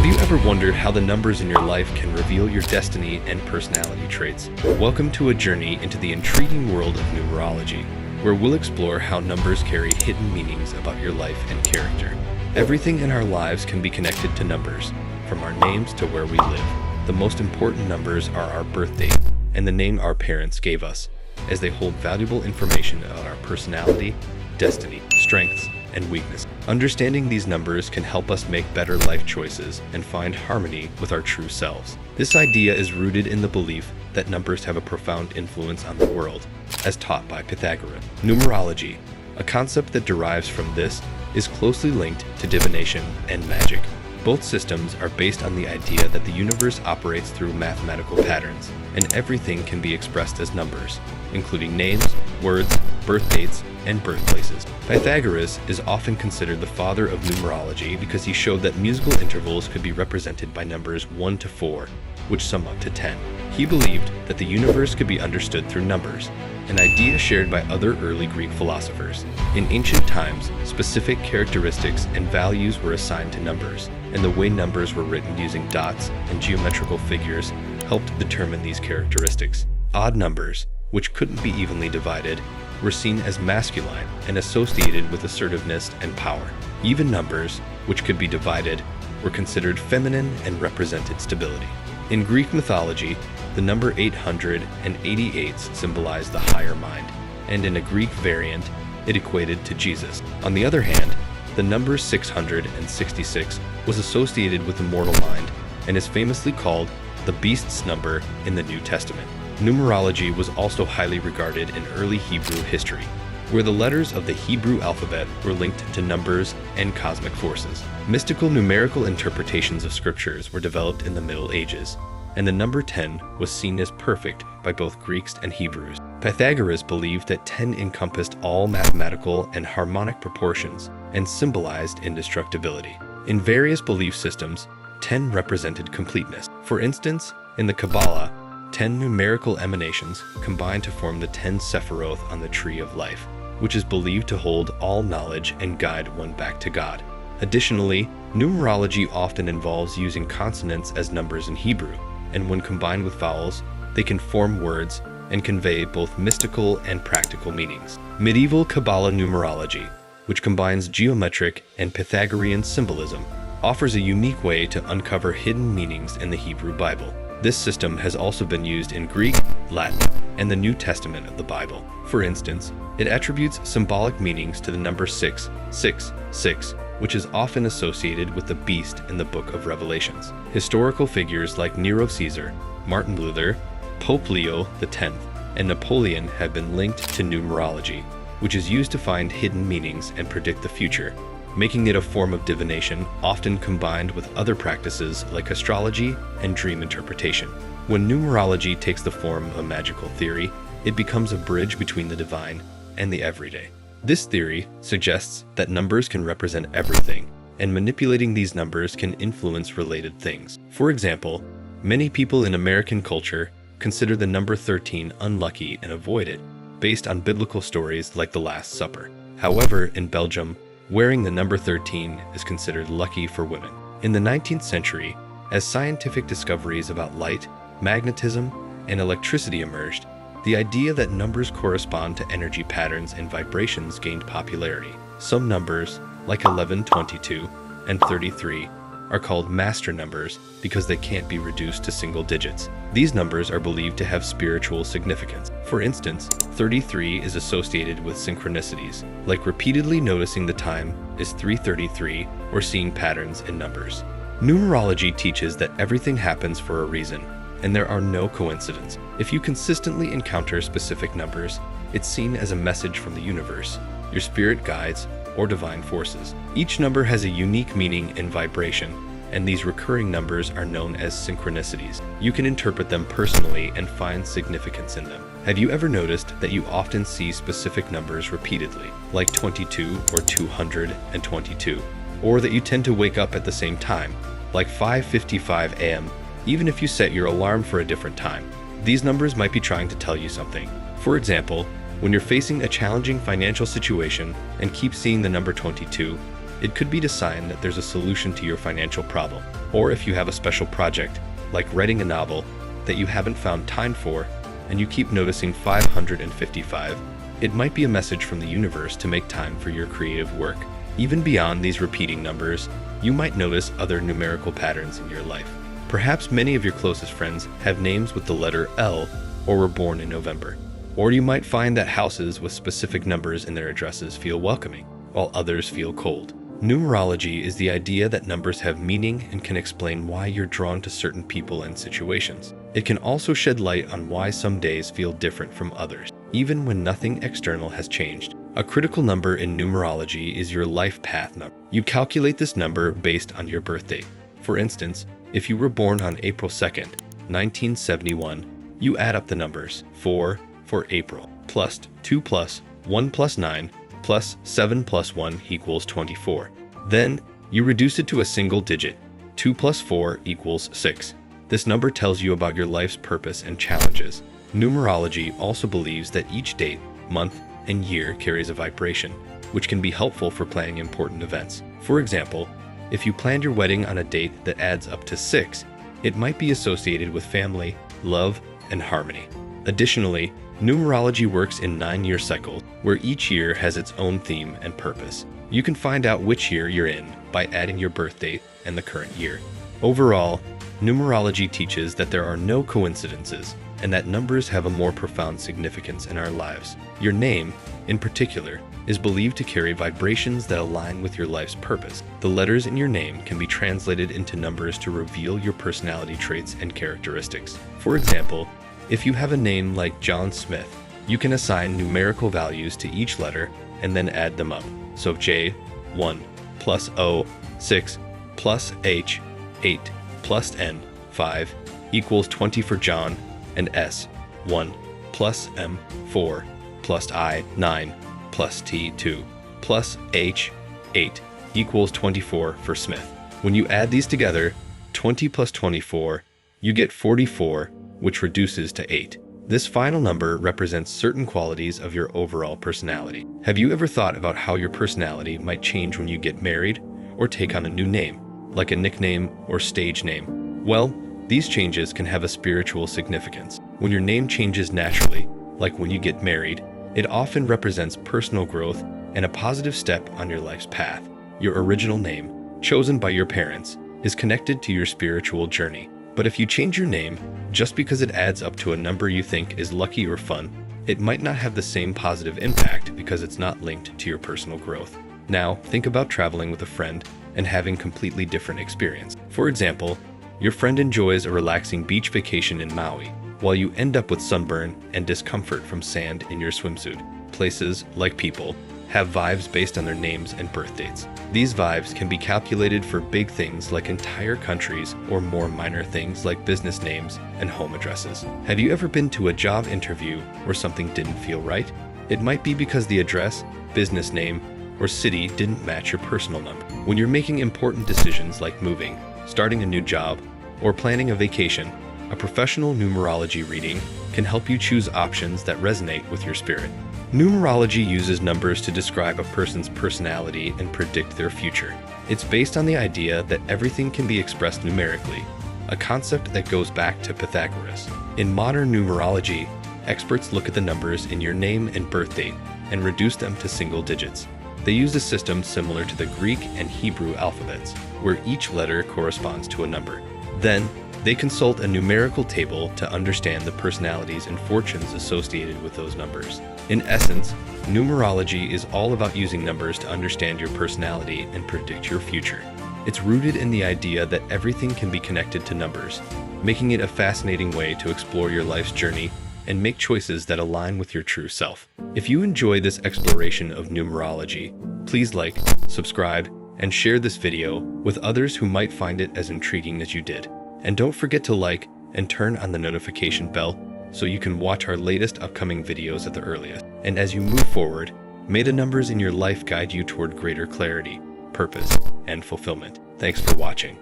you ever wondered how the numbers in your life can reveal your destiny and personality traits? Welcome to a journey into the intriguing world of numerology, where we'll explore how numbers carry hidden meanings about your life and character. Everything in our lives can be connected to numbers, from our names to where we live. The most important numbers are our birth date and the name our parents gave us, as they hold valuable information about our personality, destiny, strengths, and weakness. Understanding these numbers can help us make better life choices and find harmony with our true selves. This idea is rooted in the belief that numbers have a profound influence on the world, as taught by Pythagoras. Numerology, a concept that derives from this, is closely linked to divination and magic. Both systems are based on the idea that the universe operates through mathematical patterns, and everything can be expressed as numbers, including names, words, birth dates, and birthplaces. Pythagoras is often considered the father of numerology because he showed that musical intervals could be represented by numbers 1 to 4, which sum up to 10. He believed that the universe could be understood through numbers, an idea shared by other early Greek philosophers. In ancient times, specific characteristics and values were assigned to numbers, and the way numbers were written using dots and geometrical figures helped determine these characteristics. Odd numbers, which couldn't be evenly divided, were seen as masculine and associated with assertiveness and power. Even numbers, which could be divided, were considered feminine and represented stability. In Greek mythology, the number 888 symbolized the higher mind, and in a Greek variant, it equated to Jesus. On the other hand, the number 666 was associated with the mortal mind and is famously called the beast's number in the New Testament. Numerology was also highly regarded in early Hebrew history, where the letters of the Hebrew alphabet were linked to numbers and cosmic forces. Mystical numerical interpretations of scriptures were developed in the Middle Ages, and the number 10 was seen as perfect by both Greeks and Hebrews. Pythagoras believed that 10 encompassed all mathematical and harmonic proportions and symbolized indestructibility. In various belief systems, 10 represented completeness. For instance, in the Kabbalah, 10 numerical emanations combine to form the 10 Sephiroth on the Tree of Life, which is believed to hold all knowledge and guide one back to God. Additionally, numerology often involves using consonants as numbers in Hebrew, and when combined with vowels, they can form words and convey both mystical and practical meanings. Medieval Kabbalah numerology, which combines geometric and Pythagorean symbolism, offers a unique way to uncover hidden meanings in the Hebrew Bible. This system has also been used in Greek, Latin, and the New Testament of the Bible. For instance, it attributes symbolic meanings to the number 666, which is often associated with the beast in the Book of Revelations. Historical figures like Nero Caesar, Martin Luther, Pope Leo X, and Napoleon have been linked to numerology, which is used to find hidden meanings and predict the future, making it a form of divination often combined with other practices like astrology and dream interpretation. When numerology takes the form of a magical theory, it becomes a bridge between the divine and the everyday. This theory suggests that numbers can represent everything, and manipulating these numbers can influence related things. For example, many people in American culture consider the number 13 unlucky and avoid it, based on biblical stories like the Last Supper. However, in Belgium, wearing the number 13 is considered lucky for women. In the 19th century, as scientific discoveries about light, magnetism, and electricity emerged, the idea that numbers correspond to energy patterns and vibrations gained popularity. Some numbers, like 11, 22, and 33, are called master numbers because they can't be reduced to single digits. These numbers are believed to have spiritual significance. For instance, 33 is associated with synchronicities, like repeatedly noticing the time is 3:33 or seeing patterns in numbers. Numerology teaches that everything happens for a reason, and there are no coincidences. If you consistently encounter specific numbers, it's seen as a message from the universe, your spirit guides, or divine forces. Each number has a unique meaning and vibration, and these recurring numbers are known as synchronicities. You can interpret them personally and find significance in them. Have you ever noticed that you often see specific numbers repeatedly, like 22 or 222, or that you tend to wake up at the same time, like 5:55 a.m., even if you set your alarm for a different time? These numbers might be trying to tell you something. For example, when you're facing a challenging financial situation and keep seeing the number 22, It could be a sign that there's a solution to your financial problem, or if you have a special project, like writing a novel, that you haven't found time for, and you keep noticing 555, it might be a message from the universe to make time for your creative work. Even beyond these repeating numbers, you might notice other numerical patterns in your life. Perhaps many of your closest friends have names with the letter L or were born in November. Or you might find that houses with specific numbers in their addresses feel welcoming, while others feel cold. Numerology is the idea that numbers have meaning and can explain why you're drawn to certain people and situations. It can also shed light on why some days feel different from others, even when nothing external has changed. A critical number in numerology is your life path number. You calculate this number based on your birth date. For instance, if you were born on April 2nd, 1971, you add up the numbers 4 for April, plus 2 plus 1 plus 9, plus 7 plus 1 equals 24. Then, you reduce it to a single digit. 2 plus 4 equals 6. This number tells you about your life's purpose and challenges. Numerology also believes that each date, month, and year carries a vibration, which can be helpful for planning important events. For example, if you planned your wedding on a date that adds up to 6, it might be associated with family, love, and harmony. Additionally, numerology works in 9-year cycles, where each year has its own theme and purpose. You can find out which year you're in by adding your birth date and the current year. Overall, numerology teaches that there are no coincidences and that numbers have a more profound significance in our lives. Your name, in particular, is believed to carry vibrations that align with your life's purpose. The letters in your name can be translated into numbers to reveal your personality traits and characteristics. For example, if you have a name like John Smith, you can assign numerical values to each letter and then add them up. So J, 1, plus O, 6, plus H, 8, plus N, 5, equals 20 for John, and S, 1, plus M, 4, plus I, 9, plus T, 2, plus H, 8, equals 24 for Smith. When you add these together, 20 plus 24, you get 44, which reduces to 8. This final number represents certain qualities of your overall personality. Have you ever thought about how your personality might change when you get married or take on a new name, like a nickname or stage name? Well, these changes can have a spiritual significance. When your name changes naturally, like when you get married, it often represents personal growth and a positive step on your life's path. Your original name, chosen by your parents, is connected to your spiritual journey. But if you change your name just because it adds up to a number you think is lucky or fun, it might not have the same positive impact because it's not linked to your personal growth. Now, think about traveling with a friend and having completely different experience. For example, your friend enjoys a relaxing beach vacation in Maui, while you end up with sunburn and discomfort from sand in your swimsuit. Places, like people, have vibes based on their names and birth dates. These vibes can be calculated for big things like entire countries or more minor things like business names and home addresses. Have you ever been to a job interview where something didn't feel right? It might be because the address, business name, or city didn't match your personal number. When you're making important decisions like moving, starting a new job, or planning a vacation, a professional numerology reading can help you choose options that resonate with your spirit. Numerology uses numbers to describe a person's personality and predict their future. It's based on the idea that everything can be expressed numerically, a concept that goes back to Pythagoras. In modern numerology, experts look at the numbers in your name and birth date and reduce them to single digits. They use a system similar to the Greek and Hebrew alphabets, where each letter corresponds to a number. Then, they consult a numerical table to understand the personalities and fortunes associated with those numbers. In essence, numerology is all about using numbers to understand your personality and predict your future. It's rooted in the idea that everything can be connected to numbers, making it a fascinating way to explore your life's journey and make choices that align with your true self. If you enjoy this exploration of numerology, please like, subscribe, and share this video with others who might find it as intriguing as you did. And don't forget to like and turn on the notification bell so you can watch our latest upcoming videos at the earliest. And as you move forward, may the numbers in your life guide you toward greater clarity, purpose, and fulfillment. Thanks for watching.